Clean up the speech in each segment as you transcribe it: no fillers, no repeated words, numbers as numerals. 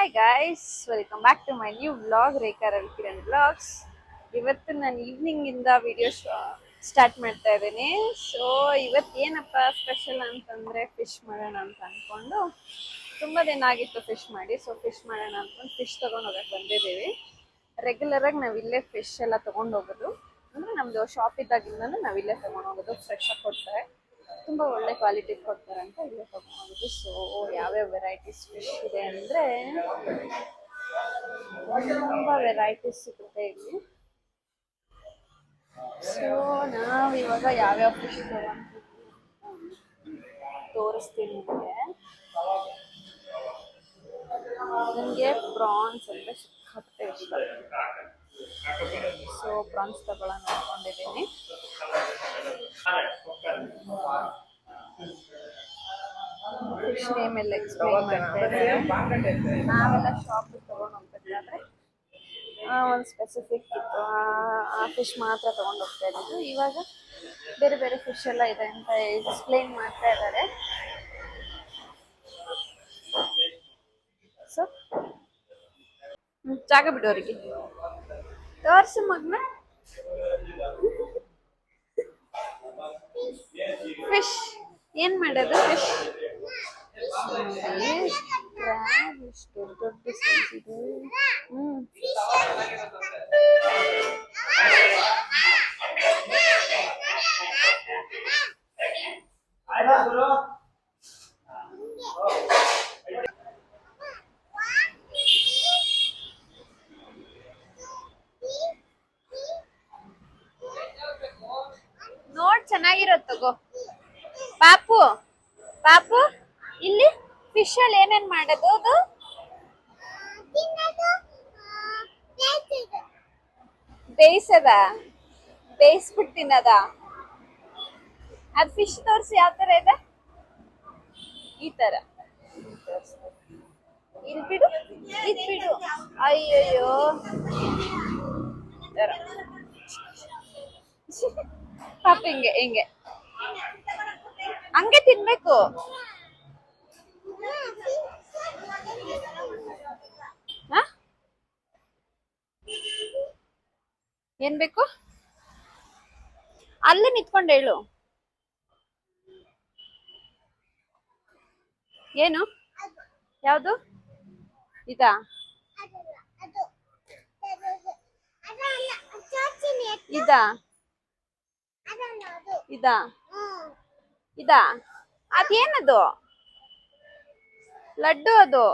Hi guys, welcome back to my new vlog Rekha Ravikiran vlogs. ಇವತ್ತು ನಾನು ಈವ್ನಿಂಗಿಂದ video start ಮಾಡ್ತಾ ಇದ್ದೀನಿ. ಸೊ ಇವತ್ತು ಏನಪ್ಪ ಸ್ಪೆಷಲ್ ಅಂತಂದರೆ ಫಿಶ್ ಮಾಡೋಣ ಅಂತ ಅಂದ್ಕೊಂಡು ತುಂಬ ದಿನ ಆಗಿತ್ತು ಫಿಶ್ ಮಾಡಿ. ಸೊ ಫಿಶ್ ಮಾಡೋಣ ಅಂದ್ಕೊಂಡು ಫಿಶ್ ತೊಗೊಂಡು ಹೋಗಕ್ಕೆ ಬಂದಿದ್ದೀವಿ. ರೆಗ್ಯುಲರಾಗಿ ನಾವು ಇಲ್ಲೇ ಫಿಶ್ ಎಲ್ಲ ತೊಗೊಂಡು ಹೋಗೋದು, ಅಂದರೆ ನಮ್ಮದು ಶಾಪ್ ಇದ್ದಾಗಿಂದನೂ ನಾವು ಇಲ್ಲೇ ತೊಗೊಂಡು ಹೋಗೋದು. ಫ್ರೆಶ್ ಆಗಿ ಕೊಡ್ತಾರೆ, ತುಂಬ ಒಳ್ಳೆ ಕ್ವಾಲಿಟಿ ಕೊಡ್ತಾರೆ ಅಂತ ಇಲ್ಲೇ ತೊಗೊಂಡೋಗೋದು. ಸೊ ಯಾವ್ಯಾವ ವೆರೈಟೀಸ್ ಫಿಶ್ ಇದೆ ಅಂದರೆ ತುಂಬ ವೆರೈಟೀಸ್ ಸಿಗುತ್ತೆ ಇಲ್ಲಿ. ಸೊ ನಾವು ಇವಾಗ ಯಾವ್ಯಾವ ಫಿಶ್ ತೋರಿಸ್ತೀನಿ ನಿಮಗೆ. ನನಗೆ ಪ್ರಾನ್ಸ್ ಅಂದರೆ ಸಿಕ್ಕಾಪಟ್ಟೆ ಇಷ್ಟ. ಸೊ ಪ್ರಾನ್ಸ್ ತಗೊಳ್ಳೋಣ ಅಂದ್ಕೊಂಡಿದ್ದೀನಿ. ಫಿಶ್ ನೇಮ್ ಎಲ್ಲ ಎಕ್ಸ್ಪ್ಲೈನ್ ಮಾಡ್ತಾ ಇದ್ದಾರೆ. ನಾವೆಲ್ಲ ಶಾಪಿಗೆ ತೊಗೊಂಡು ಹೋಗ್ಬೇಕಾದ್ರೆ ಒಂದು ಸ್ಪೆಸಿಫಿಕ್ ಇತ್ತು, ಆ ಫಿಶ್ ಮಾತ್ರ ತೊಗೊಂಡು ಹೋಗ್ತಾ ಇದ್ದು. ಇವಾಗ ಬೇರೆ ಬೇರೆ ಫಿಶ್ ಎಲ್ಲ ಇದೆ ಅಂತ ಎಕ್ಸ್ಪ್ಲೈನ್ ಮಾಡ್ತಾ ಇದ್ದಾರೆ. ಸೊ ಜಾಗ ಬಿಡೋರಿಗೆ ತೋರ್ಸು ಮಗ್ನ. ಫಿಶ್ ಏನ್ ಮಾಡೋದು? ಫಿಶ್ ಕ್ರ್ಯಾಬ್ ಎಷ್ಟು ದೊಡ್ಡ ಸೈಜ್ ಇದೆ. ನೋಡ್ ಚೆನ್ನಾಗಿರೋದ್ ತಗೋ. ಪಾಪು ಪಾಪು ಇಲ್ಲಿ ಫಿಶ್ ಅಲ್ಲಿ ಏನೇನ್ ಮಾಡೋದು? ಅದು ಬೇಯಿಸದ, ಬೇಯಿಸ್ಬಿಟ್ಟು ತಿನ್ನದ? ಅದ್ ಫಿಶ್ ತೋರ್ಸಿ ಯಾವ ತರ ಇದೆ. ಈ ತರ ಇಲ್ಲಿ ಬಿಡು, ಇದ್ ಬಿಡು. ಅಯ್ಯಯ್ಯೋ ತರ ಪಾಪ ಹಿಂಗೆ ಹಿಂಗೆ ಹಂಗೆ ತಿನ್ಬೇಕು. ಏನ್ ಬೇಕು? ಅಲ್ಲೇ ನಿಂತ್ಕೊಂಡು ಹೇಳು. ಏನು? ಯಾವುದು? ಇದಾ? ಇದಾ? ಇದಾ? ಇದಾ? ಅದೇನದು? ಲಡ್ಡು ಅದು.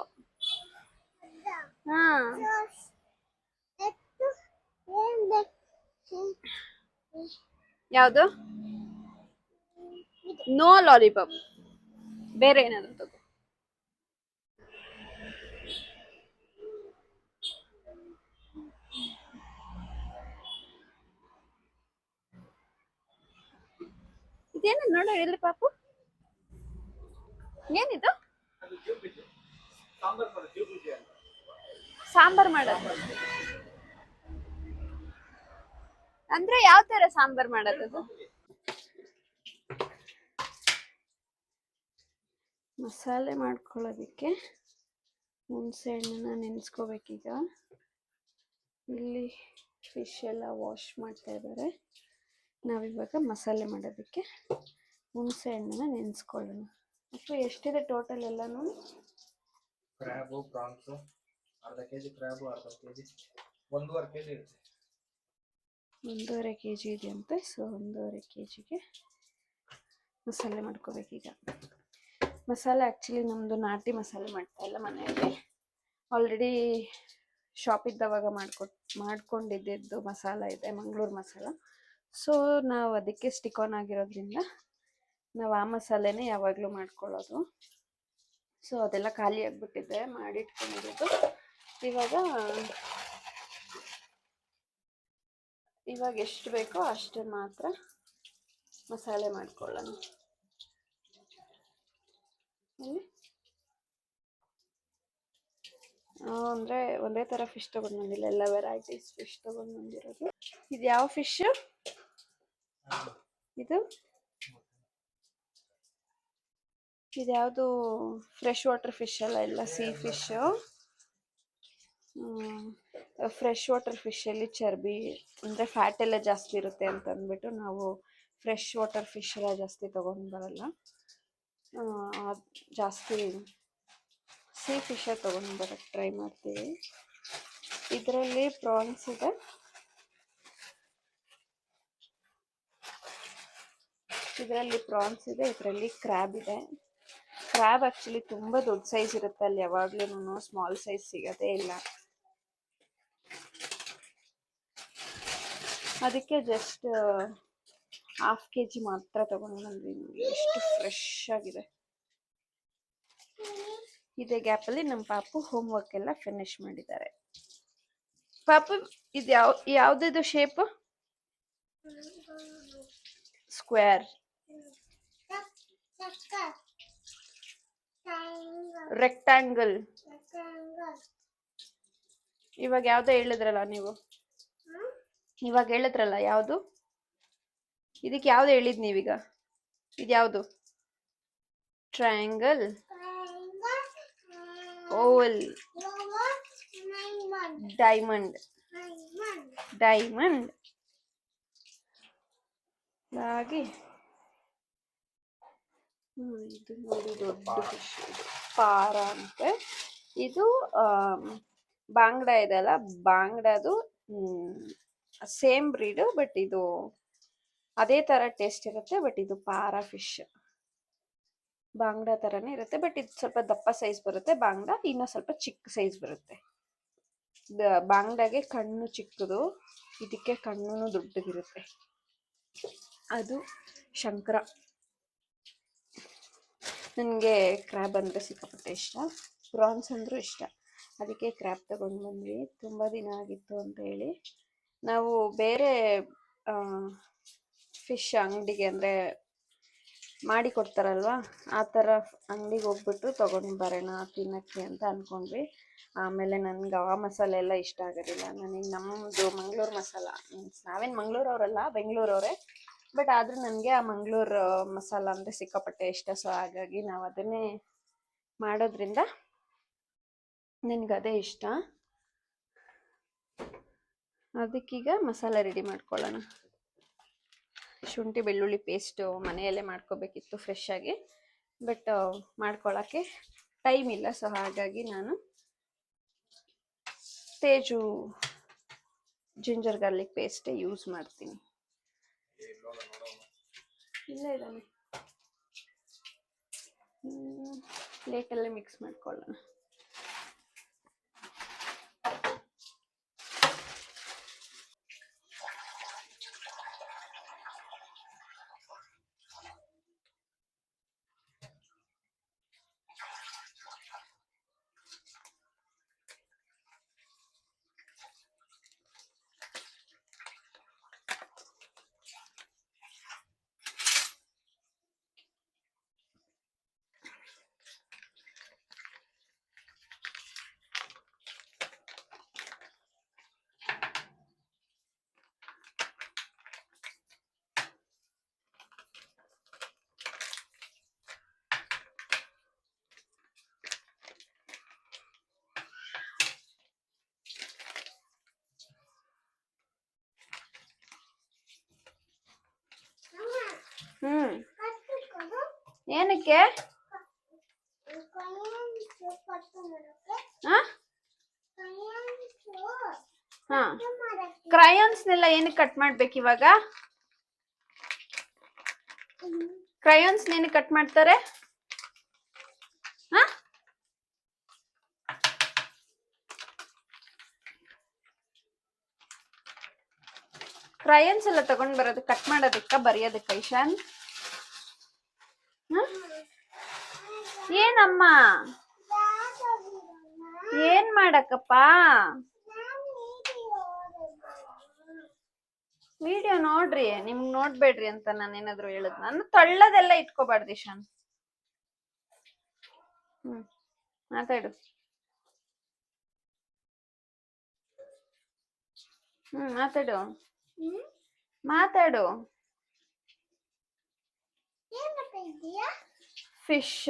ಹಾ, ಯಾವುದು? ನೋ ಲಾಲಿಪಾಪ್, ಬೇರೆ ಏನಾದ್ರು ತಗೋ. ಇದೇನ ನೋಡ ಹೇಳಿದ್ರಿ ಪಾಪು? ಏನಿದು? ಸಾಂಬಾರ್ ಮಾಡೋದು ಅಂದ್ರೆ ಯಾವ ತರ ಸಾಂಬಾರ್ ಮಾಡೋದು? ಮಸಾಲೆ ಮಾಡ್ಕೊಳ್ಳೋದಕ್ಕೆ ಹುಣಸೆ ಹಣ್ಣನ್ನ ನೆನೆಸ್ಕೋಬೇಕೀಗ. ಇಲ್ಲಿ ಫಿಶ್ ಎಲ್ಲ ವಾಶ್ ಮಾಡ್ತಾ ಇದ್ದಾರೆ. ನಾವಿವಾಗ ಮಸಾಲೆ ಮಾಡೋದಕ್ಕೆ ಹುಣಸೆ ಹಣ್ಣನ್ನ ನೆನೆಸ್ಕೊಳ್ಳೋಣ. ಅಥವಾ ಎಷ್ಟಿದೆ ಟೋಟಲ್ ಎಲ್ಲಾನು? ಕ್ರ್ಯಾಬು, ಪ್ರಾನ್ಸು ಅರ್ಧ ಕೆಜಿ, ಕ್ರ್ಯಾಬು ಅರ್ಧ ಕೆಜಿ, 1.5 ಕೆಜಿ ಇರುತ್ತೆ. 1.5 ಕೆಜಿ ಇದೆಯಂತೆ. ಸೊ 1.5 ಕೆಜಿಗೆ ಮಸಾಲೆ ಮಾಡ್ಕೋಬೇಕೀಗ. ಮಸಾಲೆ ಆ್ಯಕ್ಚುಲಿ ನಮ್ಮದು ನಾಟಿ ಮಸಾಲೆ ಮಾಡ್ತಾ ಇಲ್ಲ ಮನೆಯಲ್ಲಿ. ಆಲ್ರೆಡಿ ಶಾಪ್ ಇದ್ದವಾಗ ಮಾಡ್ಕೊಂಡಿದ್ದು ಮಸಾಲ ಇದೆ, ಮಂಗಳೂರು ಮಸಾಲ. ಸೊ ನಾವು ಅದಕ್ಕೆ ಸ್ಟಿಕ್ ಆನ್ ಆಗಿರೋದ್ರಿಂದ ನಾವು ಆ ಮಸಾಲೆನೇ ಯಾವಾಗಲೂ ಮಾಡ್ಕೊಳ್ಳೋದು. ಸೊ ಅದೆಲ್ಲ ಖಾಲಿ ಆಗಿಬಿಟ್ಟಿದೆ, ಮಾಡಿಟ್ಕೊಂಡಿರೋದು. ಇವಾಗ ಎಷ್ಟು ಬೇಕೋ ಅಷ್ಟು ಮಾತ್ರ ಮಸಾಲೆ ಮಾಡ್ಕೊಳ್ಳೋಣ. ಅಂದರೆ ಒಂದೇ ಥರ ಫಿಶ್ ತೊಗೊಂಡು ಬಂದಿಲ್ಲ, ಎಲ್ಲ ವೆರೈಟೀಸ್ ಫಿಶ್ ತೊಗೊಂಡು ಬಂದಿರೋದು. ಇದು ಯಾವ ಫಿಶ್? ಇದ್ಯಾವುದು ಫ್ರೆಶ್ ವಾಟರ್ ಫಿಶ್ ಅಲ್ಲ, ಎಲ್ಲ ಸೀ ಫಿಶ್. ಫ್ರೆಶ್ ವಾಟರ್ ಫಿಶಲ್ಲಿ ಚರ್ಬಿ ಅಂದರೆ ಫ್ಯಾಟ್ ಎಲ್ಲ ಜಾಸ್ತಿ ಇರುತ್ತೆ ಅಂತ ಅಂದ್ಬಿಟ್ಟು ನಾವು ಫ್ರೆಶ್ ವಾಟರ್ ಫಿಶ್ ಎಲ್ಲ ಜಾಸ್ತಿ ತೊಗೊಂಡು ಬರಲ್ಲ. ಜಾಸ್ತಿ ಸೀ ಫಿಶೇ ತೊಗೊಂಡು ಬರೋಕ್ಕೆ ಟ್ರೈ ಮಾಡ್ತೀವಿ. ಇದರಲ್ಲಿ ಪ್ರಾನ್ಸ್ ಇದೆ, ಇದರಲ್ಲಿ ಕ್ರ್ಯಾಬ್ ಇದೆ. ಕ್ರ್ಯಾಬ್ ಆ್ಯಕ್ಚುಲಿ ತುಂಬ ದೊಡ್ಡ ಸೈಜ್ ಇರುತ್ತೆ, ಅಲ್ಲಿ ಯಾವಾಗ್ಲೂ ಸ್ಮಾಲ್ ಸೈಜ್ ಸಿಗೋದೇ ಇಲ್ಲ. ಅದಕ್ಕೆ ಜಸ್ಟ್ 1/2 kg ಮಾತ್ರ ತಗೊಂಡು ಬಂದಿದ್ದೀನಿ. ಎಷ್ಟು ಫ್ರೆಶ್ ಆಗಿದೆ. ಇದೇ ಗ್ಯಾಪಲ್ಲಿ ನಮ್ಮ ಪಾಪು ಹೋಮ್ ವರ್ಕ್ ಎಲ್ಲ ಫಿನಿಶ್ ಮಾಡಿದ್ದಾರೆ. ಪಾಪು ಇದು ಯಾವುದಿದು ಶೇಪ್? Square, rectangle. ಇವಾಗ ಯಾವ್ದೋ ಹೇಳಿದ್ರಲ್ಲ ನೀವು, ಇವಾಗ ಹೇಳಿದ್ರಲ್ಲ ಯಾವುದು? ಇದಕ್ಕೆ ಯಾವ್ದು ಹೇಳಿದ್ ನೀವೀಗ? ಇದು ಯಾವುದು? Triangle, Oval, diamond. ಹಾಗೆ ಇದು ನೋಡಿ ದೊಡ್ಡ ಫಿಶ್, ಪಾರ ಅಂತೆ. ಇದು ಬಾಂಗ್ಡಾ ಇದೆಲ್ಲ, ಬಾಂಗ್ಡಾದು ಸೇಮ್ ಬ್ರೀಡ್, ಬಟ್ ಇದು ಅದೇ ಥರ ಟೇಸ್ಟ್ ಇರುತ್ತೆ. ಬಟ್ ಇದು ಪಾರ ಫಿಶ್, ಬಾಂಗ್ಡಾ ಥರನೇ ಇರುತ್ತೆ. ಬಟ್ ಇದು ಸ್ವಲ್ಪ ದಪ್ಪ ಸೈಜ್ ಬರುತ್ತೆ. ಬಾಂಗ್ಡಾ ಇನ್ನೂ ಸ್ವಲ್ಪ ಚಿಕ್ಕ ಸೈಜ್ ಬರುತ್ತೆ. ಬಾಂಗ್ಡಾಗೆ ಕಣ್ಣು ಚಿಕ್ಕದು, ಇದಕ್ಕೆ ಕಣ್ಣು ದೊಡ್ಡದಿರುತ್ತೆ. ಅದು ಶಂಕರ. ನನಗೆ ಕ್ರ್ಯಾಬ್ ಅಂದರೆ ಸಿಕ್ಕಾಪಟ್ಟೆ ಇಷ್ಟ, ಪ್ರಾನ್ಸ್ ಅಂದರೂ ಇಷ್ಟ. ಅದಕ್ಕೆ ಕ್ರ್ಯಾಬ್ ತಗೊಂಡು ಬಂದ್ವಿ. ತುಂಬ ದಿನ ಆಗಿತ್ತು ಅಂತ ಹೇಳಿ ನಾವು ಬೇರೆ ಫಿಶ್ ಅಂಗಡಿಗೆ, ಅಂದರೆ ಮಾಡಿ ಕೊಡ್ತಾರಲ್ವ ಆ ಥರ ಅಂಗಡಿಗೆ ಹೋಗ್ಬಿಟ್ಟು ತೊಗೊಂಡು ಬರೋಣ ತಿನ್ನೋಕ್ಕೆ ಅಂತ ಅಂದ್ಕೊಂಡ್ವಿ. ಆಮೇಲೆ ನನಗೆ ಆ ಮಸಾಲೆ ಎಲ್ಲ ಇಷ್ಟ ಆಗೋದಿಲ್ಲ. ನನಗೆ ನಮ್ಮದು ಮಂಗಳೂರು ಮಸಾಲ, ನಾವೇನು ಮಂಗಳೂರವರಲ್ಲ, ಬೆಂಗಳೂರವರೇ, ಬಟ್ ಆದರೂ ನನಗೆ ಆ ಮಂಗಳೂರು ಮಸಾಲ ಅಂದರೆ ಸಿಕ್ಕಾಪಟ್ಟೆ ಇಷ್ಟ. ಸೊ ಹಾಗಾಗಿ ನಾವು ಅದನ್ನೇ ಮಾಡೋದ್ರಿಂದ ನನಗದೇ ಇಷ್ಟ. ಅದಕ್ಕೀಗ ಮಸಾಲ ರೆಡಿ ಮಾಡ್ಕೊಳ್ಳೋಣ. ಶುಂಠಿ ಬೆಳ್ಳುಳ್ಳಿ ಪೇಸ್ಟು ಮನೆಯಲ್ಲೇ ಮಾಡ್ಕೋಬೇಕಿತ್ತು ಫ್ರೆಶ್ ಆಗಿ, ಬಟ್ ಮಾಡ್ಕೊಳ್ಳೋಕ್ಕೆ ಟೈಮ್ ಇಲ್ಲ. ಸೊ ಹಾಗಾಗಿ ನಾನು ತೇಜು ಜಿಂಜರ್ ಗಾರ್ಲಿಕ್ ಪೇಸ್ಟೇ ಯೂಸ್ ಮಾಡ್ತೀನಿ. ಇಲ್ಲೇ ಇದ್ದಾನೆ, ಪ್ಲೇಟಲ್ಲೇ ಮಿಕ್ಸ್ ಮಾಡ್ಕೊಳ್ಳೋಣ. ಏನಕ್ಕೆ? ಕ್ರಯಾನ್ಸ್ನೆಲ್ಲ ಏನಕ್ಕೆ ಕಟ್ ಮಾಡ್ಬೇಕು ಇವಾಗ? ಕ್ರಯಾನ್ಸ್ ಏನಕ್ಕೆ ಕಟ್ ಮಾಡ್ತಾರೆ? ಕ್ರಯಾನ್ಸ್ ಎಲ್ಲ ತಗೊಂಡ್ ಬರೋದು ಕಟ್ ಮಾಡೋದಕ್ಕ, ಬರೆಯೋದಕ್ಕ ಇಶಾನ್? ಏನಮ್ಮ ಏನ್ ಮಾಡಕ್ಕಪ್ಪ? ವಿಡಿಯೋ ನೋಡ್ರಿ, ನಿಮ್ಗೆ ನೋಡ್ಬೇಡ್ರಿ ಅಂತ ನಾನೇನಾದ್ರು ಹೇಳದ್? ನಾನು ತಳ್ಳದೆಲ್ಲ ಇಟ್ಕೋಬಾರ್ದು ಇಶಾನ್. ಮಾತಾಡು. ಮಾತಾಡು ಮಾತಾಡು. ಫಿಶ್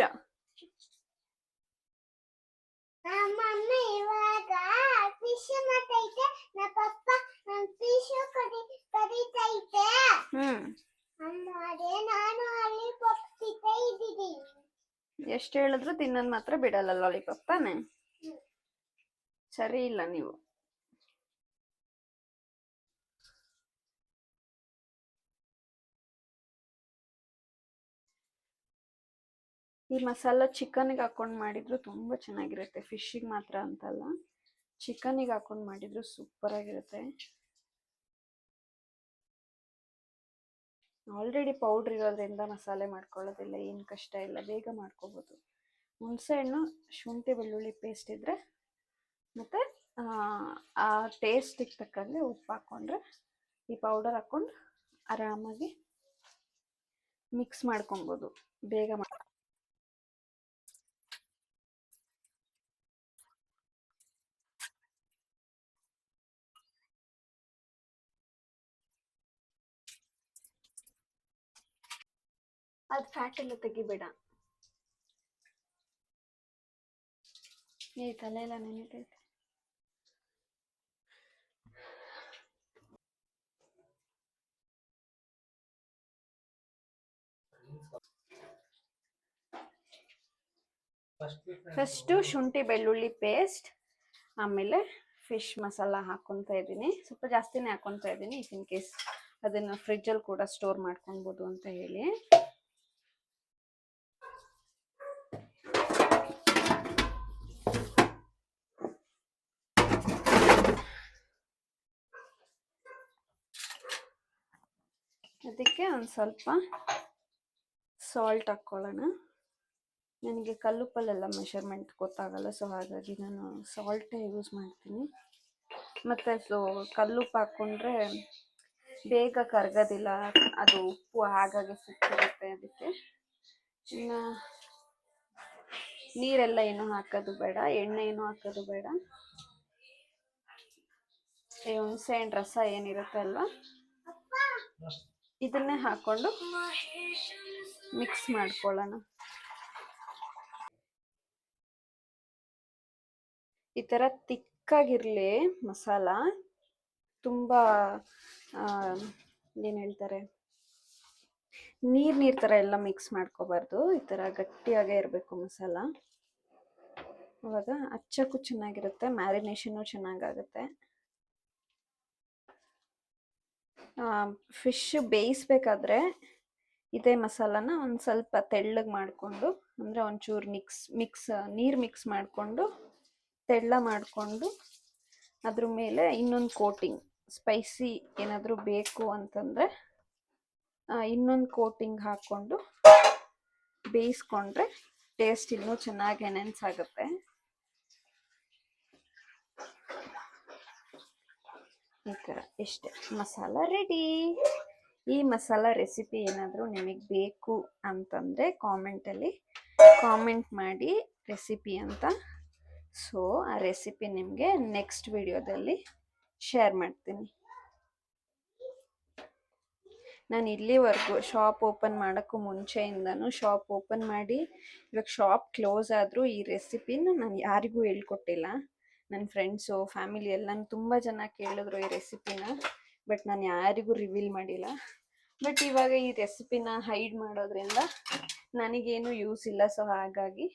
ಫಿಶ್ ಮಾಡೈತೆ ನಮ್ಮ ಪಪ್ಪ ಫಿಶ್ ಕರೀತೈತೆ ಅಮ್ಮ ಅದೇ ನಾನು ಅಲ್ಲಿ ಪಪ್ಪಿತಾ ಇದ್ದೀನಿ ಎಷ್ಟು ಹೇಳಿದ್ರು ತಿನ್ನೋದು ಮಾತ್ರ ಬಿಡಲ್ಲ ಲಾಲಿಪಾಪ್ ತಾನೆ ಸರಿ ಇಲ್ಲ ನೀವು ಈ ಮಸಾಲ ಚಿಕನ್ಗೆ ಹಾಕೊಂಡು ಮಾಡಿದ್ರು ತುಂಬಾ ಚೆನ್ನಾಗಿರುತ್ತೆ ಫಿಶ್ಗೆ ಮಾತ್ರ ಅಂತಲ್ಲ ಚಿಕನ್ಗೆ ಹಾಕೊಂಡು ಮಾಡಿದ್ರು ಸೂಪರ್ ಆಗಿರುತ್ತೆ ಆಲ್ರೆಡಿ ಪೌಡ್ರ್ ಇರೋದ್ರಿಂದ ಮಸಾಲೆ ಮಾಡ್ಕೊಳ್ಳೋದಿಲ್ಲ ಏನು ಕಷ್ಟ ಇಲ್ಲ ಬೇಗ ಮಾಡ್ಕೋಬೋದು ಹುಣಸೆಹಣ್ಣು ಶುಂಠಿ ಬೆಳ್ಳುಳ್ಳಿ ಪೇಸ್ಟ್ ಇದ್ದರೆ ಮತ್ತು ಆ ಟೇಸ್ಟಿಗೆ ತಕ್ಕಂಗೆ ಉಪ್ಪು ಹಾಕ್ಕೊಂಡ್ರೆ ಈ ಪೌಡರ್ ಹಾಕ್ಕೊಂಡು ಆರಾಮಾಗಿ ಮಿಕ್ಸ್ ಮಾಡ್ಕೊಬೋದು ಬೇಗ ಅದು ಫ್ಯಾಟ್ ಎಲ್ಲ ತೆಗಿಬೇಡ ಏ ತಲೆ ಎಲ್ಲ ನೆನೀತೈತೆ ಫಸ್ಟು ಶುಂಠಿ ಬೆಳ್ಳುಳ್ಳಿ ಪೇಸ್ಟ್ ಆಮೇಲೆ ಫಿಶ್ ಮಸಾಲ ಹಾಕ್ಕೊತಾ ಇದ್ದೀನಿ ಸ್ವಲ್ಪ ಜಾಸ್ತಿನೇ ಹಾಕ್ಕೊತಾ ಇದ್ದೀನಿ ಇಫ್ ಇನ್ ಕೇಸ್ ಅದನ್ನು ಫ್ರಿಜ್ಜಲ್ಲಿ ಕೂಡ ಸ್ಟೋರ್ ಮಾಡ್ಕೊಬೋದು ಅಂತ ಹೇಳಿ ಅದಕ್ಕೆ ಒಂದು ಸ್ವಲ್ಪ ಸಾಲ್ಟ್ ಹಾಕ್ಕೊಳ್ಳೋಣ ನನಗೆ ಕಲ್ಲುಪ್ಪಲ್ಲೆಲ್ಲ ಮೆಷರ್ಮೆಂಟ್ ಗೊತ್ತಾಗಲ್ಲ ಸೊ ಹಾಗಾಗಿ ನಾನು ಸಾಲ್ಟೇ ಯೂಸ್ ಮಾಡ್ತೀನಿ ಮತ್ತು ಸೊ ಕಲ್ಲುಪ್ಪು ಹಾಕ್ಕೊಂಡ್ರೆ ಬೇಗ ಕರಗೋದಿಲ್ಲ ಅದು ಉಪ್ಪು ಹಾಗಾಗಿ ಸಿಕ್ಕಿರುತ್ತೆ ಅದಕ್ಕೆ ಇನ್ನು ನೀರೆಲ್ಲ ಏನು ಹಾಕೋದು ಬೇಡ ಎಣ್ಣೆ ಏನು ಹಾಕೋದು ಬೇಡ ಹುಣಸೆಹಣ್ಣು ರಸ ಏನಿರುತ್ತೆ ಅಲ್ವಾ ಇದನ್ನೇ ಹಾಕ್ಕೊಂಡು ಮಿಕ್ಸ್ ಮಾಡ್ಕೊಳ್ಳೋಣ ಈ ಥರ ತಿಕ್ಕಾಗಿರಲಿ ಮಸಾಲ ತುಂಬ ಏನು ಹೇಳ್ತಾರೆ ನೀರು ಥರ ಎಲ್ಲ ಮಿಕ್ಸ್ ಮಾಡ್ಕೋಬಾರ್ದು ಈ ಥರ ಗಟ್ಟಿಯಾಗೇ ಇರಬೇಕು ಮಸಾಲ ಅವಾಗ ಅಚ್ಚಕ್ಕೂ ಚೆನ್ನಾಗಿರುತ್ತೆ ಮ್ಯಾರಿನೇಷನ್ನು ಚೆನ್ನಾಗಾಗುತ್ತೆ ಫಿಶ್ ಬೇಯಿಸ್ಬೇಕಾದ್ರೆ ಇದೇ ಮಸಾಲಾನ ಒಂದು ಸ್ವಲ್ಪ ತೆಳ್ಳಗೆ ಮಾಡಿಕೊಂಡು ಅಂದರೆ ಒಂಚೂರು ನೀರು ಮಿಕ್ಸ್ ಮಾಡಿಕೊಂಡು ತೆಳ್ಳ ಮಾಡಿಕೊಂಡು ಅದ್ರ ಮೇಲೆ ಇನ್ನೊಂದು ಕೋಟಿಂಗ್ ಸ್ಪೈಸಿ ಏನಾದರೂ ಬೇಕು ಅಂತಂದರೆ ಇನ್ನೊಂದು ಕೋಟಿಂಗ್ ಹಾಕ್ಕೊಂಡು ಬೇಯಿಸ್ಕೊಂಡ್ರೆ ಟೇಸ್ಟ್ ಇನ್ನೂ ಚೆನ್ನಾಗಿ ಎನ್ಹ್ಯಾನ್ಸ್ ಆಗುತ್ತೆ ಈ ಥರ ಇಷ್ಟೇ ಮಸಾಲ ರೆಡಿ ಈ ಮಸಾಲ ರೆಸಿಪಿ ಏನಾದರೂ ನಿಮಗೆ ಬೇಕು ಅಂತಂದರೆ ಕಾಮೆಂಟಲ್ಲಿ ಕಾಮೆಂಟ್ ಮಾಡಿ ರೆಸಿಪಿ ಅಂತ ಸೊ ಆ ರೆಸಿಪಿ ನಿಮಗೆ ನೆಕ್ಸ್ಟ್ ವಿಡಿಯೋದಲ್ಲಿ ಶೇರ್ ಮಾಡ್ತೀನಿ ನಾನು ಇಲ್ಲಿವರೆಗೂ ಶಾಪ್ ಓಪನ್ ಮಾಡೋಕ್ಕೂ ಮುಂಚೆಯಿಂದನೂ ಶಾಪ್ ಓಪನ್ ಮಾಡಿ ಇವಾಗ ಶಾಪ್ ಕ್ಲೋಸ್ ಆದರೂ ಈ ರೆಸಿಪಿನ ನಾನು ಯಾರಿಗೂ ಹೇಳ್ಕೊಟ್ಟಿಲ್ಲ ನನ್ನ ಫ್ರೆಂಡ್ಸು ಫ್ಯಾಮಿಲಿ ಎಲ್ಲ ತುಂಬ ಜನ ಕೇಳಿದ್ರು ಈ ರೆಸಿಪಿನ ಬಟ್ ನಾನು ಯಾರಿಗೂ ರಿವೀಲ್ ಮಾಡಿಲ್ಲ ಬಟ್ ಇವಾಗ ಈ ರೆಸಿಪಿನ ಹೈಡ್ ಮಾಡೋದ್ರಿಂದ ನನಗೇನು ಯೂಸ್ ಇಲ್ಲ ಸೊ ಹಾಗಾಗಿ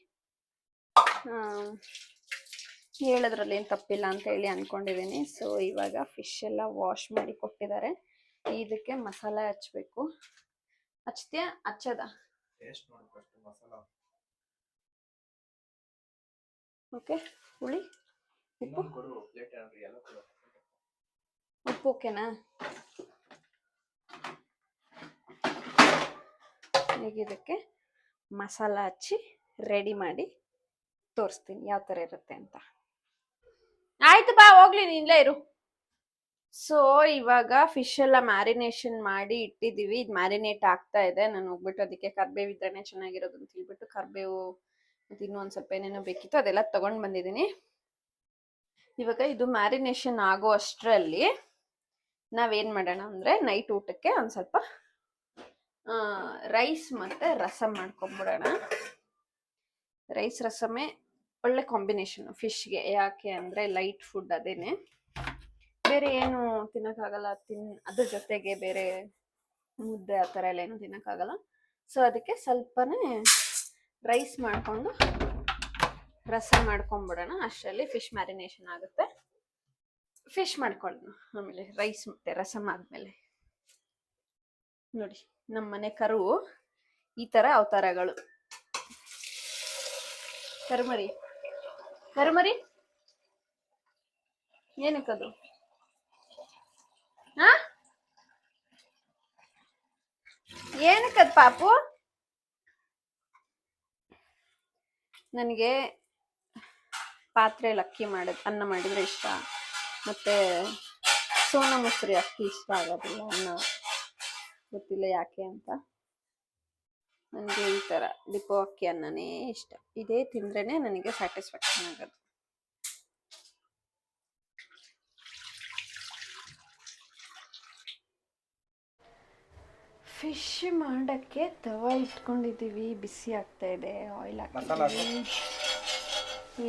ಹೇಳೋದ್ರಲ್ಲಿ ಏನು ತಪ್ಪಿಲ್ಲ ಅಂತ ಹೇಳಿ ಅಂದ್ಕೊಂಡಿದ್ದೀನಿ ಸೊ ಇವಾಗ ಫಿಶ್ ಎಲ್ಲ ವಾಶ್ ಮಾಡಿ ಕೊಟ್ಟಿದ್ದಾರೆ ಇದಕ್ಕೆ ಮಸಾಲ ಹಚ್ಚಬೇಕು ಹಚ್ತೀಯಾ ಹಚ್ಚದ ಓಕೆ ಹುಳಿ ಉಪ್ಪು ಓಕೆನಾ ಈಗ ಇದಕ್ಕೆ ಮಸಾಲ ಹಚ್ಚಿ ರೆಡಿ ಮಾಡಿ ತೋರಿಸ್ತೀನಿ ಯಾವ ಥರ ಇರುತ್ತೆ ಅಂತ ಆಯ್ತು ಬಾ ಹೋಗ್ಲಿ ನೀನ್ಲೇ ಇರು ಸೊ ಇವಾಗ ಫಿಶ್ ಎಲ್ಲ ಮ್ಯಾರಿನೇಷನ್ ಮಾಡಿ ಇಟ್ಟಿದ್ದೀವಿ ಇದು ಮ್ಯಾರಿನೇಟ್ ಆಗ್ತಾ ಇದೆ ನಾನು ಹೋಗ್ಬಿಟ್ಟು ಅದಕ್ಕೆ ಕರ್ಬೇವು ಇದ್ರೇ ಚೆನ್ನಾಗಿರೋದು ಅಂತ ಹೇಳ್ಬಿಟ್ಟು ಕರ್ಬೇವು ಮತ್ತು ಇನ್ನೂ ಒಂದು ಸ್ವಲ್ಪ ಏನೇನೋ ಬೇಕಿತ್ತು ಅದೆಲ್ಲ ತೊಗೊಂಡು ಬಂದಿದ್ದೀನಿ ಇವಾಗ ಇದು ಮ್ಯಾರಿನೇಷನ್ ಆಗೋ ಅಷ್ಟರಲ್ಲಿ ನಾವೇನು ಮಾಡೋಣ ಅಂದರೆ ನೈಟ್ ಊಟಕ್ಕೆ ಒಂದು ಸ್ವಲ್ಪ ರೈಸ್ ಮತ್ತು ರಸಮ್ ಮಾಡ್ಕೊಂಬಿಡೋಣ ರೈಸ್ ರಸಮೇ ಒಳ್ಳೆ ಕಾಂಬಿನೇಷನ್ ಫಿಶ್ಗೆ. ಯಾಕೆ ಅಂದರೆ ಲೈಟ್ ಫುಡ್ ಅದೇನೆ, ಬೇರೆ ಏನು ತಿನ್ನೋಕ್ಕಾಗಲ್ಲ. ಅದ್ರ ಜೊತೆಗೆ ಬೇರೆ ಮುದ್ದೆ ಆ ಥರ ಎಲ್ಲ ಏನು ತಿನ್ನೋಕ್ಕಾಗಲ್ಲ. ಸೊ ಅದಕ್ಕೆ ಸ್ವಲ್ಪನೇ ರೈಸ್ ಮಾಡಿಕೊಂಡು ರಸ ಮಾಡ್ಕೊಂಬಿಡೋಣ. ಅಷ್ಟರಲ್ಲಿ ಫಿಶ್ ಮ್ಯಾರಿನೇಷನ್ ಆಗುತ್ತೆ. ಫಿಶ್ ಮಾಡ್ಕೊಳ್ಳೋಣ ಆಮೇಲೆ, ರೈಸ್ ಮತ್ತೆ ರಸಮ್ ಆದಮೇಲೆ. ನೋಡಿ ನಮ್ಮ ಮನೆ ಕರು ಈ ಥರ ಅವತಾರಗಳು. ಕರುಮರಿ ಕರುಮರಿ ಏನಕ್ಕದು? ಹಾ, ಏನಕ್ಕದು ಪಾಪು? ನನಗೆ ಪಾತ್ರೆಯಲ್ಲಿ ಅನ್ನ ಮಾಡಿದ್ರೆ ಇಷ್ಟ, ಮತ್ತೆ ಸೋನಾ ಮೊಸರಿ ಅಕ್ಕಿ ಇಷ್ಟ ಆಗೋದಿಲ್ಲ. ಅನ್ನ ಗೊತ್ತಿಲ್ಲ ಯಾಕೆ ಅಂತ. ನನಗೆ ಈ ಥರ ಡಿಪೋ ಅಕ್ಕಿ ಅನ್ನನೇ ಇಷ್ಟ. ಇದೇ ತಿಂದ್ರೇ ನನಗೆ ಸ್ಯಾಟಿಸ್ಫ್ಯಾಕ್ಷನ್ ಆಗೋದು. ಫಿಶ್ ಮಾಡೋಕ್ಕೆ ತವಾ ಇಟ್ಕೊಂಡಿದ್ದೀವಿ, ಬಿಸಿ ಆಗ್ತಾ ಇದೆ. ಆಯಿಲ್ ಹಾಕ್ತೀವಿ.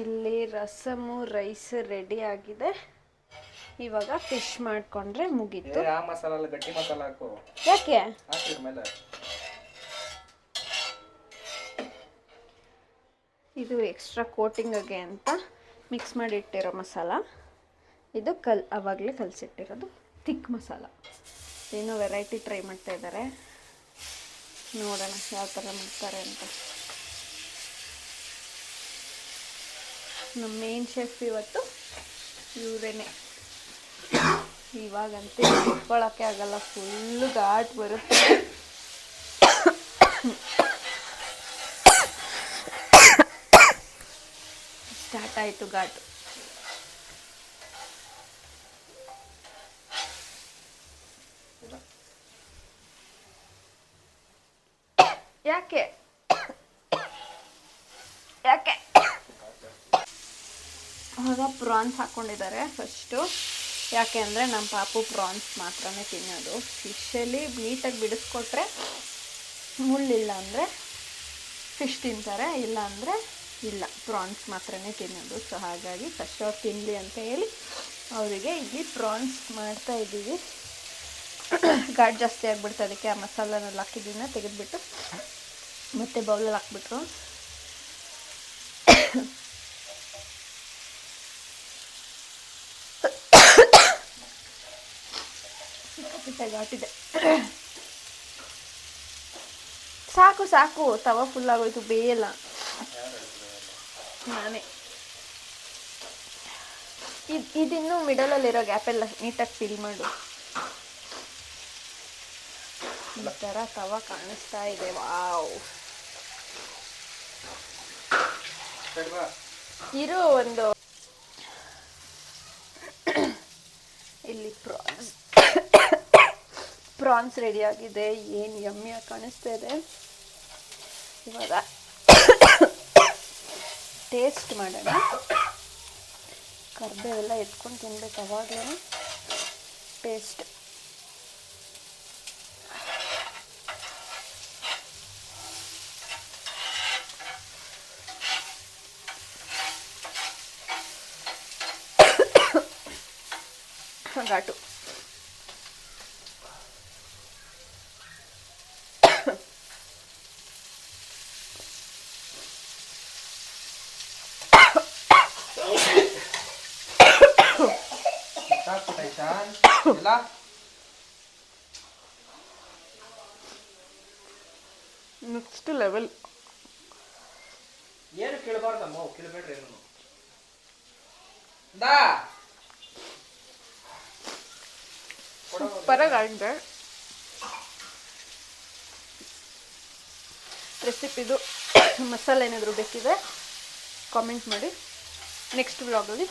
ಇಲ್ಲಿ ರಸಮು ರೈಸ್ ರೆಡಿ ಆಗಿದೆ. ಇವಾಗ ಫಿಶ್ ಮಾಡ್ಕೊಂಡ್ರೆ ಮುಗೀತು. ಆ ಮಸಾಲ ಗಟ್ಟಿ ಮಸಾಲ ಹಾಕು. ಯಾಕೆ? ಮೇಲೆ ಇದು ಎಕ್ಸ್ಟ್ರಾ ಕೋಟಿಂಗ್ಗೆ ಅಂತ ಮಿಕ್ಸ್ ಮಾಡಿ ಇಟ್ಟಿರೋ ಮಸಾಲ. ಇದು ಆವಾಗಲೇ ಕಲಸಿಟ್ಟಿರೋದು ಥಿಕ್ ಮಸಾಲ. ಏನೋ ವೆರೈಟಿ ಟ್ರೈ ಮಾಡ್ತಾ ಇದ್ದಾರೆ, ನೋಡೋಣ ಯಾವ ಥರ ಮಾಡ್ತಾರೆ ಅಂತ. ನಮ್ಮ ಮೇನ್ ಶೆಫ್ ಇವತ್ತು ಇವರೇನೆ. ಇವಾಗಂತೂ ಇಟ್ಕೊಳ್ಳೋಕ್ಕೆ ಆಗಲ್ಲ, ಫುಲ್ಲು ಘಾಟ್ ಬರುತ್ತೆ. ಸ್ಟಾರ್ಟ್ ಆಯಿತು ಘಾಟು. ಯಾಕೆ ಯಾಕೆ ಆಗ ಪ್ರಾನ್ಸ್ ಹಾಕ್ಕೊಂಡಿದ್ದಾರೆ ಫಸ್ಟು. ಯಾಕೆ ಅಂದರೆ ನಮ್ಮ ಪಾಪು ಪ್ರಾನ್ಸ್ ಮಾತ್ರನೇ ತಿನ್ನೋದು. ಫಿಶಲ್ಲಿ ನೀಟಾಗಿ ಬಿಡಿಸ್ಕೊಟ್ರೆ ಮುಳ್ಳಿಲ್ಲ ಅಂದರೆ ಫಿಶ್ ತಿಂತಾರೆ, ಇಲ್ಲ ಅಂದರೆ ಇಲ್ಲ, ಪ್ರಾನ್ಸ್ ಮಾತ್ರನೇ ತಿನ್ನೋದು. ಸೊ ಹಾಗಾಗಿ ಫಸ್ಟ್ ಅವ್ರು ತಿನ್ನಲಿ ಅಂತ ಹೇಳಿ ಅವರಿಗೆ ಇಲ್ಲಿ ಪ್ರಾನ್ಸ್ ಮಾಡ್ತಾ ಇದ್ದೀವಿ. ಘಾಟ್ ಜಾಸ್ತಿ ಆಗಿಬಿಡ್ತು, ಅದಕ್ಕೆ ಆ ಮಸಾಲನೆಲ್ಲ ಹಾಕಿದ್ದನ್ನ ತೆಗೆದುಬಿಟ್ಟು ಮತ್ತೆ ಬೌಲಲ್ಲಿ ಹಾಕ್ಬಿಟ್ರು. ಘಾಟಿದೆ. ಸಾಕು ಸಾಕು, ತವ ಫುಲ್ ಆಗೋಯ್ತು, ಬೇಯಲ್ಲ. ನಾನೇ ಇದಿನ್ನೂ ಮಿಡಲಲ್ಲಿರೋ ಗ್ಯಾಪೆಲ್ಲ ನೀಟಾಗಿ ಫಿಲ್ ಮಾಡು. ಈ ಥರ ತವ ಕಾಣಿಸ್ತಾ ಇದೆ. ವಾವ್, ಇರು ಒಂದು. ಇಲ್ಲಿ ಪ್ರಾನ್ಸ್ ರೆಡಿ ಆಗಿದೆ. ಏನು ಯಮ್ಮಿಯಾಗಿ ಕಾಣಿಸ್ತಾ ಇದೆ. ಇವಾಗ ಟೇಸ್ಟ್ ಮಾಡೋಣ. ಕರ್ಬೇವೆಲ್ಲ ಎತ್ಕೊಂಡು ತಿನ್ಬೇಕು ಅವಾಗಲೇ ಟೇಸ್ಟ್. ಘಾಟು. Next level. ಏನು ಕೇಳಬಾರ್ದಮ್ಮ, ಕೇಳಬೇಡ್ರಿ ಏನು. ಸೂಪರಾಗಿ ಆಗಿದೆ ರೆಸಿಪಿದು. ಮಸಾಲೆ ಏನಾದರೂ ಬೇಕಿದ್ರೆ ಕಾಮೆಂಟ್ ಮಾಡಿ. ನೆಕ್ಸ್ಟ್ ವ್ಲಾಗಲ್ಲಿ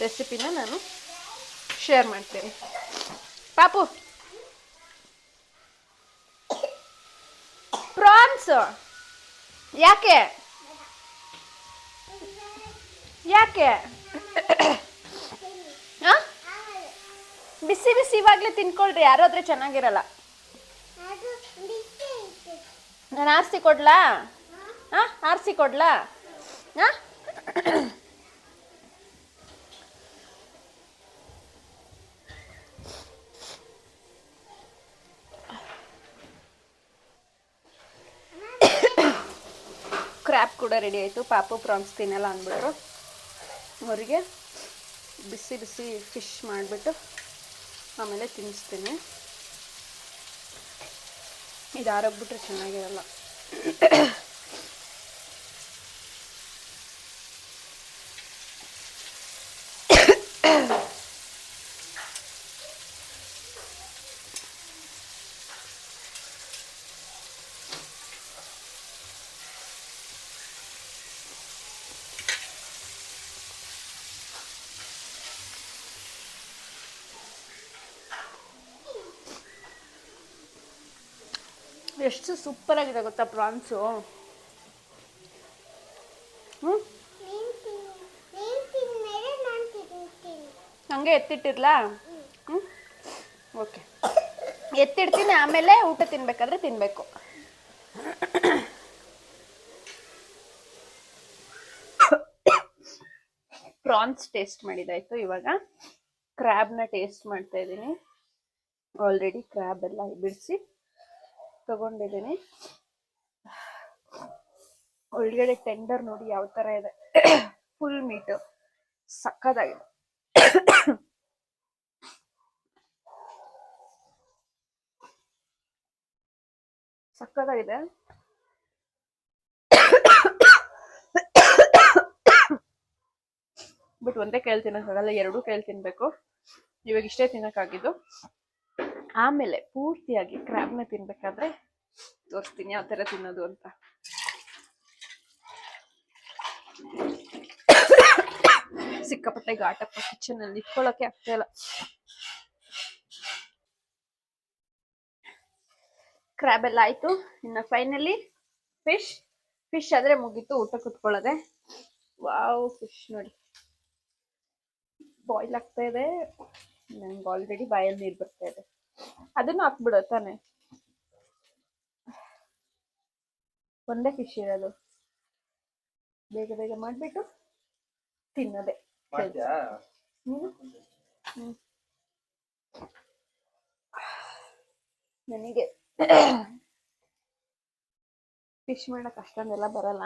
ರೆಸಿಪಿನ ನಾನು ಶೇರ್ ಮಾಡ್ತೀನಿ. ಪಾಪು, ಪ್ರಾನ್ಸ್ ಯಾಕೆ ಯಾಕೆ ಬಿಸಿ ಬಿಸಿ ಇವಾಗಲೇ ತಿನ್ಕೊಳ್ರಿ, ಯಾರಾದ್ರೆ ಚೆನ್ನಾಗಿರಲ್ಲ. ನಾನು ಆರಿಸಿ ಕೊಡ್ಲಾ? ಆರಿಸಿ ಕೊಡ್ಲಾ? ಕ್ರ್ಯಾಬ್ ಕೂಡ ರೆಡಿ ಆಯಿತು. ಪಾಪು ಪ್ರಾನ್ಸ್ ತಿನ್ನಲ್ಲ ಅಂದ್ಬಿಟ್ರು. ಅವರಿಗೆ ಬಿಸಿ ಬಿಸಿ ಫಿಶ್ ಮಾಡಿಬಿಟ್ಟು ಆಮೇಲೆ ತಿನ್ನಿಸ್ತೀನಿ. ಇದು ಆರೋಗ್ಬಿಟ್ರೆ ಚೆನ್ನಾಗಿರಲ್ಲ. ಎಷ್ಟು ಸೂಪರ್ ಆಗಿದೆ ಗೊತ್ತಾ ಪ್ರಾನ್ಸು. ಹಂಗೆ ಎತ್ತಿಟ್ಟಿರ್ಲಾ? ಓಕೆ, ಎತ್ತಿಡ್ತೀನಿ. ಆಮೇಲೆ ಊಟ ತಿನ್ಬೇಕಾದ್ರೆ ತಿನ್ಬೇಕು. ಪ್ರಾನ್ಸ್ ಟೇಸ್ಟ್ ಮಾಡಿದಾಯ್ತು. ಇವಾಗ ಕ್ರ್ಯಾಬ್ನ ಟೇಸ್ಟ್ ಮಾಡ್ತಾ ಇದ್ದೀನಿ. ಆಲ್ರೆಡಿ ಕ್ರ್ಯಾಬ್ ಎಲ್ಲ ಬಿಡಿಸಿ ತಗೊಂಡಿದ್ದೀನಿ. ಒಳಗಡೆ ಟೆಂಡರ್ ನೋಡಿ ಯಾವ ತರ ಇದೆ. ಫುಲ್ ಮೀಟು ಸಕ್ಕದಾಗಿದೆ. ಸಕ್ಕದಾಗಿದೆ. ಬಟ್ ಒಂದೇ ಕೈಯಲ್ಲಿ ತಿನ್ನಕ್ಕಾಗಲ್ಲ, ಎರಡೂ ಕೈಯಲ್ಲಿ ತಿನ್ಬೇಕು. ಇವಾಗ ಇಷ್ಟೇ ತಿನ್ನಕ್ಕಾಗಿದ್ದು. ಆಮೇಲೆ ಪೂರ್ತಿಯಾಗಿ ಕ್ರ್ಯಾಬ್ನ ತಿನ್ಬೇಕಾದ್ರೆ ತೋರಿಸ್ತೀನಿ ಯಾವ ತರ ತಿನ್ನೋದು ಅಂತ. ಸಿಕ್ಕಾಪಟ್ಟೆ ಘಾಟಪ್ಪ, ಕಿಚನ್ ಅಲ್ಲಿ ಇಟ್ಕೊಳ್ಳೋಕೆ ಆಗ್ತಾ ಇಲ್ಲ. ಕ್ರ್ಯಾಬ್ ಎಲ್ಲ ಆಯ್ತು. ಇನ್ನು ಫೈನಲಿ ಫಿಶ್ ಆದ್ರೆ ಮುಗೀತು, ಊಟ ಕುತ್ಕೊಳ್ಳೋದೆ. ವಾವ್, ಫಿಶ್ ನೋಡಿ ಬಾಯ್ಲ್ ಆಗ್ತಾ ಇದೆ. ನಂಗೆ ಆಲ್ರೆಡಿ ಬಾಯಲ್ಲಿ ನೀರು ಬರ್ತಾ ಇದೆ. ಅದನ್ನು ಹಾಕ್ಬಿಡೋ ತಾನೆ, ಒಂದೇ ಫಿಶ್ ಇರೋದು. ಬೇಗ ಬೇಗ ಮಾಡ್ಬಿಟ್ಟು ತಿನ್ನೋದೆ. ನನಗೆ ಫಿಶ್ ಮಾಡಕ್ ಅಷ್ಟೊಂದೆಲ್ಲ ಬರಲ್ಲ,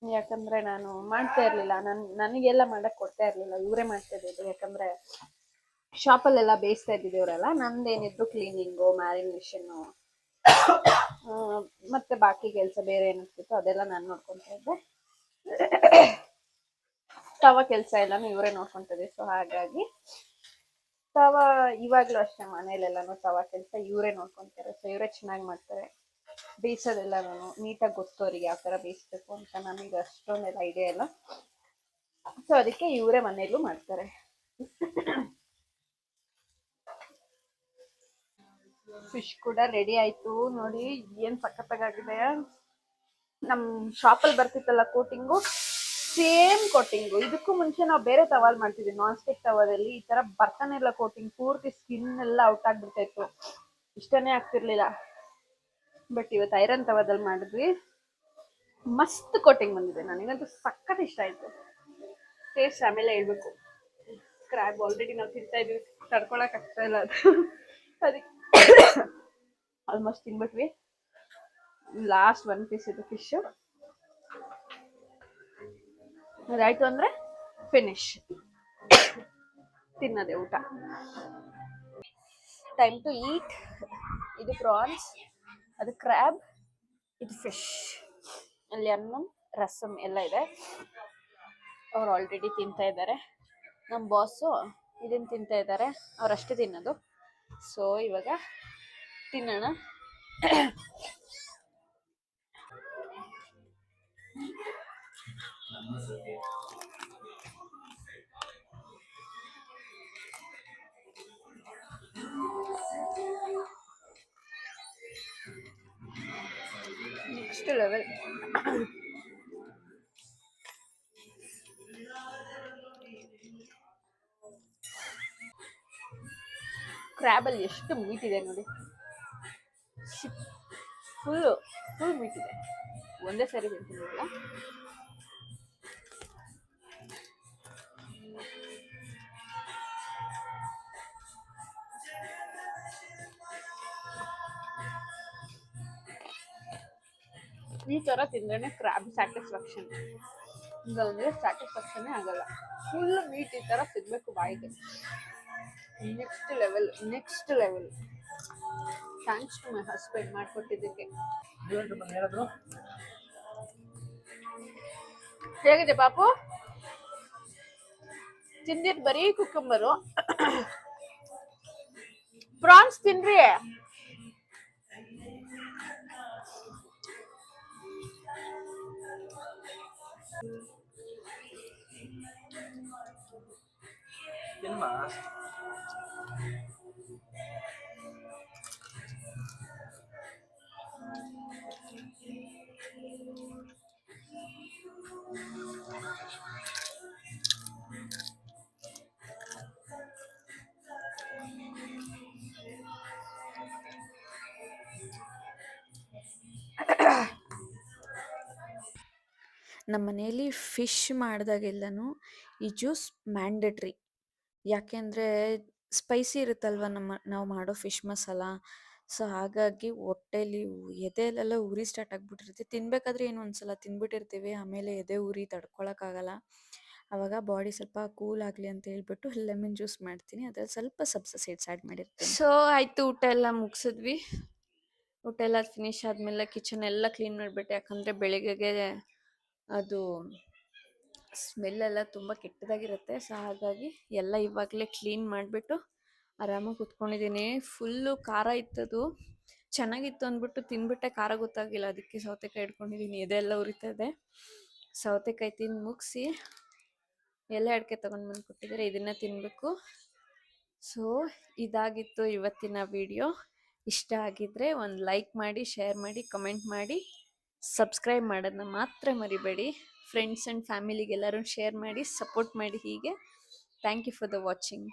ಯಾಕಂದ್ರೆ ನಾನು ಮಾಡ್ತಾ ಇರ್ಲಿಲ್ಲ. ನನಗೆಲ್ಲ ಮಾಡಕ್ ಕೊಡ್ತಾ ಇರ್ಲಿಲ್ಲ, ಇವರೇ ಮಾಡ್ತಾ ಇದ್ದಿದ್ದು. ಯಾಕಂದ್ರೆ ಶಾಪಲ್ಲೆಲ್ಲ ಬೇಯಿಸ್ತಾ ಇದ್ದಿದ್ದು ಇವರೆಲ್ಲ. ನಂದೇನಿದ್ರು ಕ್ಲೀನಿಂಗು, ಮ್ಯಾರಿನೇಷನ್ನು, ಮತ್ತೆ ಬಾಕಿ ಕೆಲಸ ಬೇರೆ ಏನಿರ್ತಿತ್ತು ಅದೆಲ್ಲ ನಾನು ನೋಡ್ಕೊಂತ ಇದ್ದೆ. ತವ ಕೆಲಸ ಎಲ್ಲಾನು ಇವರೇ ನೋಡ್ಕೊಂತ ಇದ್ದೆ. ಸೊ ಹಾಗಾಗಿ ಇವಾಗ್ಲೂ ಅಷ್ಟೇ ಮನೇಲೆಲ್ಲಾನು ತವ ಕೆಲಸ ಇವರೇ ನೋಡ್ಕೊಂತಾರೆ. ಸೊ ಇವರೇ ಚೆನ್ನಾಗಿ ಮಾಡ್ತಾರೆ. ಬೇಯಿಸೋದೆಲ್ಲಾನು ನೀಟಾಗಿ ಗೊತ್ತು ಅವ್ರಿಗೆ ಯಾವ ತರ ಬೇಯಿಸ್ಬೇಕು ಅಂತ. ನಮಗೆ ಅಷ್ಟೊಂದೆಲ್ಲ ಐಡಿಯಾ ಇಲ್ಲ. ಸೊ ಅದಕ್ಕೆ ಇವರೇ ಮನೆಯಲ್ಲೂ ಮಾಡ್ತಾರೆ. ಫಿಶ್ ಕೂಡ ರೆಡಿ ಆಯ್ತು. ನೋಡಿ ಏನ್ ಸಖತ್ತಾಗಿದೆ. ನಮ್ ಶಾಪಲ್ಲಿ ಬರ್ತಿತ್ತಲ್ಲ ಕೋಟಿಂಗು, ಸೇಮ್ ಕೋಟಿಂಗು. ಇದಕ್ಕೂ ಮುಂಚೆ ನಾವು ಬೇರೆ ತವಾಲ್ ಮಾಡ್ತಿದ್ವಿ, ನಾನ್ ಸ್ಟಿಕ್ ತವಾದಲ್ಲಿ. ಈ ತರ ಬರ್ತಾನೆ ಇಲ್ಲ ಕೋಟಿಂಗ್, ಪೂರ್ತಿ ಸ್ಕಿನ್ ಎಲ್ಲ ಔಟ್ ಆಗ್ಬಿಡ್ತಾ ಇತ್ತು, ಇಷ್ಟನೇ ಆಗ್ತಿರ್ಲಿಲ್ಲ. ಬಟ್ ಇವತ್ತು ಐರನ್ ತವಾದಲ್ಲಿ ಮಾಡಿದ್ವಿ, ಮಸ್ತ್ ಕೋಟಿಂಗ್ ಬಂದಿದೆ. ನನಗಂತೂ ಸಖತ್ ಇಷ್ಟ ಆಯ್ತು. ಟೇಸ್ಟ್ ಆಮೇಲೆ ಹೇಳ್ಬೇಕು. ಕ್ರ್ಯಾಬ್ ಆಲ್ರೆಡಿ ನಾವು ತಿಂತಾ ಇದೀವಿ, ತಡ್ಕೊಳಕ್ ಆಗ್ತಾ ಇಲ್ಲ ಅದು. ಅದಕ್ಕೆ ಆಲ್ಮೋಸ್ಟ್ ತಿನ್ಬಿಟ್ವಿ. ಲಾಸ್ಟ್ 1 ಪೀಸ್ ಇದು ಫಿಶ್. ಅದಾಯ್ತು ಅಂದ್ರೆ ಫಿನಿಶ್, ತಿನ್ನದೆ ಊಟ. Time to eat. ಇದು ಪ್ರಾನ್ಸ್, ಅದು ಕ್ರ್ಯಾಬ್, ಇದು ಫಿಶ್. ಅಲ್ಲಿ ಅನ್ನಂ, ರಸಮ್ ಎಲ್ಲ ಇದೆ. ಅವ್ರು ಆಲ್ರೆಡಿ ತಿಂತಾ ಇದ್ದಾರೆ. ನಮ್ಮ ಬಾಸು ಇದನ್ನು ತಿಂತಾ ಇದ್ದಾರೆ, ಅವರಷ್ಟೇ ತಿನ್ನೋದು. ಸೊ ಇವಾಗ ತಿನ್ನೋಣ. Next level. ಕ್ರ್ಯಾಬಲ್ಲಿ ಎಷ್ಟು ಮೀಟ್ ಇದೆ ನೋಡಿ, ಫುಲ್ ಮೀಟ್ ಇದೆ. ಒಂದೇ ಸರಿ ತಿಂತೀನಲ್ಲ. ಈ ಥರ ತಿಂದ್ರೆ ಕ್ರಾಬ್ ಸ್ಯಾಟಿಸ್ಫ್ಯಾಕ್ಷನ್. ಹಿಂಗಂದ್ರೆ ಸ್ಯಾಟಿಸ್ಫ್ಯಾಕ್ಷನ್ ಆಗಲ್ಲ. ಫುಲ್ ಮೀಟ್ ಈ ಥರ ಸಿಗಬೇಕು ಬಾಯಿಗೆ. Next level. Thanks to my husband ಮಾಡಿಕೊಟ್ಟಿದ್ದಕ್ಕೆ. ನೀವೇನ್ರಿ ಬಂದು ಹೇಳಿದ್ರು ಹೇಗಿದೆ ಪಾಪು? ತಿಂದಿದ್ದು ಬರೀ ಕುಕ್ಕಂಬರು. ಪ್ರಾನ್ಸ್ ತಿನ್ರಿ. ತಿನ್ಮಾ ನಮ್ಮ ಮನೇಲಿ ಫಿಶ್ ಮಾಡಿದಾಗೆಲ್ಲನೂ ಈ ಜ್ಯೂಸ್ ಮ್ಯಾಂಡೇಟ್ರಿ. ಯಾಕೆಂದರೆ ಸ್ಪೈಸಿ ಇರುತ್ತಲ್ವ ನಾವು ಮಾಡೋ ಫಿಶ್ ಮಸಾಲ. ಸೊ ಹಾಗಾಗಿ ಹೊಟ್ಟೆಲಿ ಎದೆಲೆಲ್ಲ ಉರಿ ಸ್ಟಾರ್ಟ್ ಆಗಿಬಿಟ್ಟಿರುತ್ತೆ. ತಿನ್ನಬೇಕಾದ್ರೆ ಏನೋ ಒಂದ್ಸಲ ತಿಂದ್ಬಿಟ್ಟಿರ್ತೀವಿ, ಆಮೇಲೆ ಎದೆ ಉರಿ ತಡ್ಕೊಳಕ್ಕಾಗಲ್ಲ. ಆವಾಗ ಬಾಡಿ ಸ್ವಲ್ಪ ಕೂಲ್ ಆಗಲಿ ಅಂತ ಹೇಳ್ಬಿಟ್ಟು ಲೆಮನ್ ಜ್ಯೂಸ್ ಮಾಡ್ತೀನಿ. ಅದ್ರಲ್ಲಿ ಸ್ವಲ್ಪ ಸಬ್ಜಾ ಸೀಡ್ಸ್ ಆ್ಯಡ್ ಮಾಡಿರ್ತೀನಿ. ಸೊ ಆಯಿತು, ಊಟ ಎಲ್ಲ ಮುಗಿಸಿದ್ವಿ. ಊಟ ಎಲ್ಲ ಫಿನಿಶ್ ಆದಮೇಲೆ ಕಿಚನ್ ಎಲ್ಲ ಕ್ಲೀನ್ ಮಾಡಿಬಿಟ್ಟೆ. ಯಾಕಂದರೆ ಬೆಳಿಗ್ಗೆಗೆ ಅದು ಸ್ಮೆಲ್ಲೆಲ್ಲ ತುಂಬ ಕೆಟ್ಟದಾಗಿರುತ್ತೆ. ಸೊ ಹಾಗಾಗಿ ಎಲ್ಲ ಇವಾಗಲೇ ಕ್ಲೀನ್ ಮಾಡಿಬಿಟ್ಟು ಆರಾಮಾಗಿ ಕೂತ್ಕೊಂಡಿದ್ದೀನಿ. ಫುಲ್ಲು ಖಾರ ಇತ್ತದು. ಚೆನ್ನಾಗಿತ್ತು ಅಂದ್ಬಿಟ್ಟು ತಿಂದ್ಬಿಟ್ಟೆ, ಖಾರ ಗೊತ್ತಾಗಿಲ್ಲ. ಅದಕ್ಕೆ ಸೌತೆಕಾಯಿ ಇಟ್ಕೊಂಡಿದ್ದೀನಿ, ಇದೆಲ್ಲ ಉರಿತಾ ಇದೆ. ಸೌತೆಕಾಯಿ ತಿಂದು ಮುಗಿಸಿ ಎಲೆ ಅಡಿಕೆ ತೊಗೊಂಡು ಬಂದು ಕೊಟ್ಟಿದ್ದಾರೆ, ಇದನ್ನು ತಿನ್ನಬೇಕು. ಸೊ ಇದಾಗಿತ್ತು ಇವತ್ತಿನ ವಿಡಿಯೋ. ಇಷ್ಟ ಆಗಿದ್ದರೆ ಒಂದು ಲೈಕ್ ಮಾಡಿ, ಶೇರ್ ಮಾಡಿ, ಕಮೆಂಟ್ ಮಾಡಿ, ಸಬ್ಸ್ಕ್ರೈಬ್ ಮಾಡೋದನ್ನ ಮಾತ್ರ ಮರಿಬೇಡಿ. ಫ್ರೆಂಡ್ಸ್ ಆ್ಯಂಡ್ ಫ್ಯಾಮಿಲಿಗೆಲ್ಲರೂ ಶೇರ್ ಮಾಡಿ, ಸಪೋರ್ಟ್ ಮಾಡಿ. ಹೀಗೆ thank you for the watching.